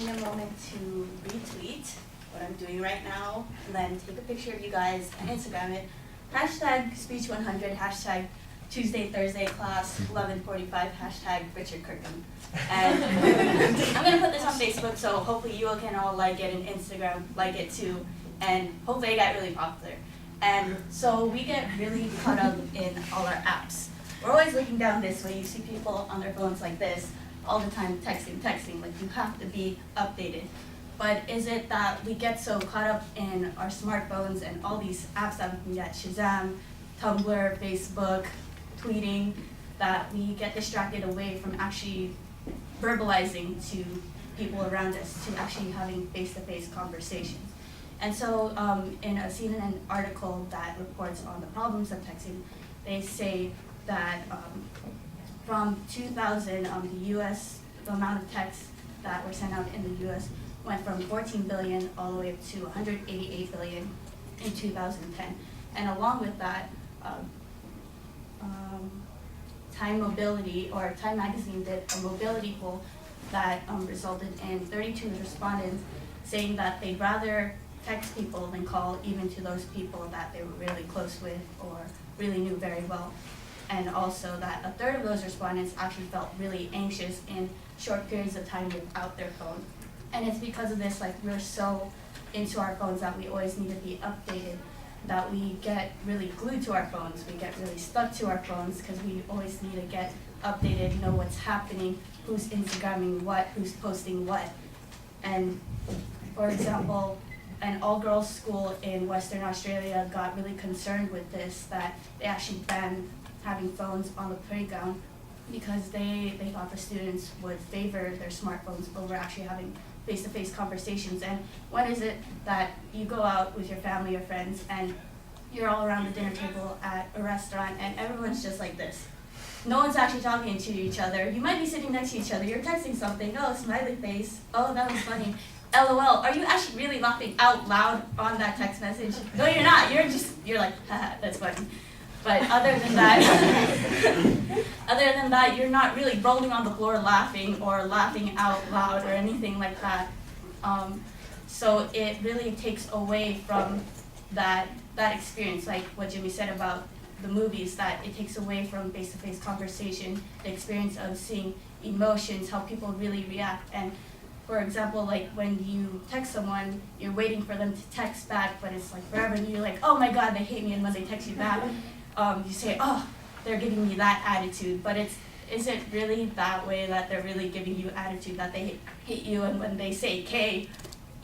A moment to retweet what I'm doing right now, and then take a picture of you guys and Instagram it. Hashtag speech 100, hashtag Tuesday, Thursday class 11:45, hashtag Richard Kirkham. And I'm gonna put this on Facebook, so hopefully you all can all like it, and Instagram like it too, and hopefully it got really popular. And so we get really caught up in all our apps. We're always looking down this way. You see people on their phones like this all the time, texting, like you have to be updated. But is it that we get so caught up in our smartphones and all these apps that we can get, Shazam, Tumblr, Facebook, tweeting, that we get distracted away from actually verbalizing to people around us, to actually having face-to-face conversations? And so in a CNN article that reports on the problems of texting, they say that from 2000, the amount of texts that were sent out in the US went from 14 billion all the way up to 188 billion in 2010. And along with that, Time Mobility, or Time Magazine, did a mobility poll that resulted in 32 respondents saying that they'd rather text people than call, even to those people that they were really close with or really knew very well. And also that a third of those respondents actually felt really anxious in short periods of time without their phone. And it's because of this, like, we're so into our phones that we always need to be updated, that we get really glued to our phones, we get really stuck to our phones because we always need to get updated, know what's happening, who's Instagramming what, who's posting what. And for example, an all-girls school in Western Australia got really concerned with this, that they actually banned having phones on the playground because they thought the students would favor their smartphones over actually having face-to-face conversations. And when is it that you go out with your family or friends and you're all around the dinner table at a restaurant and everyone's just like this? No one's actually talking to each other. You might be sitting next to each other, you're texting something, oh, smiley face, oh, that was funny, LOL. Are you actually really laughing out loud on that text message? No, you're not. You're like, haha, that's funny. But other than that, you're not really rolling on the floor laughing or laughing out loud or anything like that. So it really takes away from that experience, like what Jimmy said about the movies, that it takes away from face-to-face conversation, the experience of seeing emotions, how people really react. And for example, like when you text someone, you're waiting for them to text back, but it's like forever, and you're like, oh my God, they hate me, and when they text you back, you say, oh, they're giving me that attitude. But is it really that way, that they're really giving you attitude, that they hate you, and when they say K,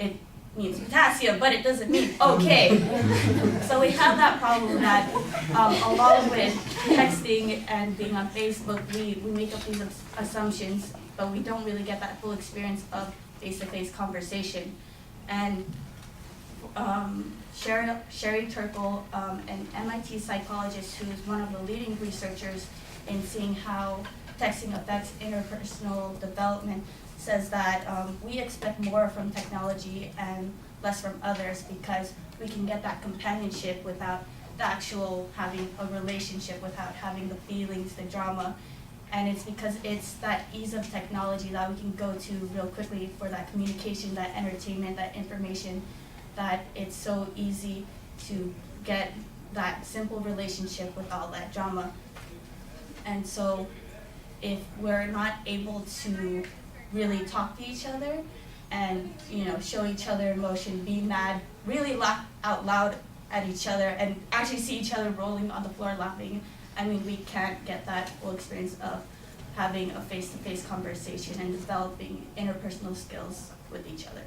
it means potassium, but it doesn't mean okay. So we have that problem that along with texting and being on Facebook, we make up these assumptions, but we don't really get that full experience of face-to-face conversation. And Sherry Turkle, an MIT psychologist who is one of the leading researchers in seeing how texting affects interpersonal development, says that we expect more from technology and less from others because we can get that companionship without the actual having a relationship, without having the feelings, the drama. And it's because it's that ease of technology that we can go to real quickly for that communication, that entertainment, that information, that it's so easy to get that simple relationship with all that drama. And so if we're not able to really talk to each other and, show each other emotion, be mad, really laugh out loud at each other, and actually see each other rolling on the floor laughing, we can't get that full experience of having a face-to-face conversation and developing interpersonal skills with each other.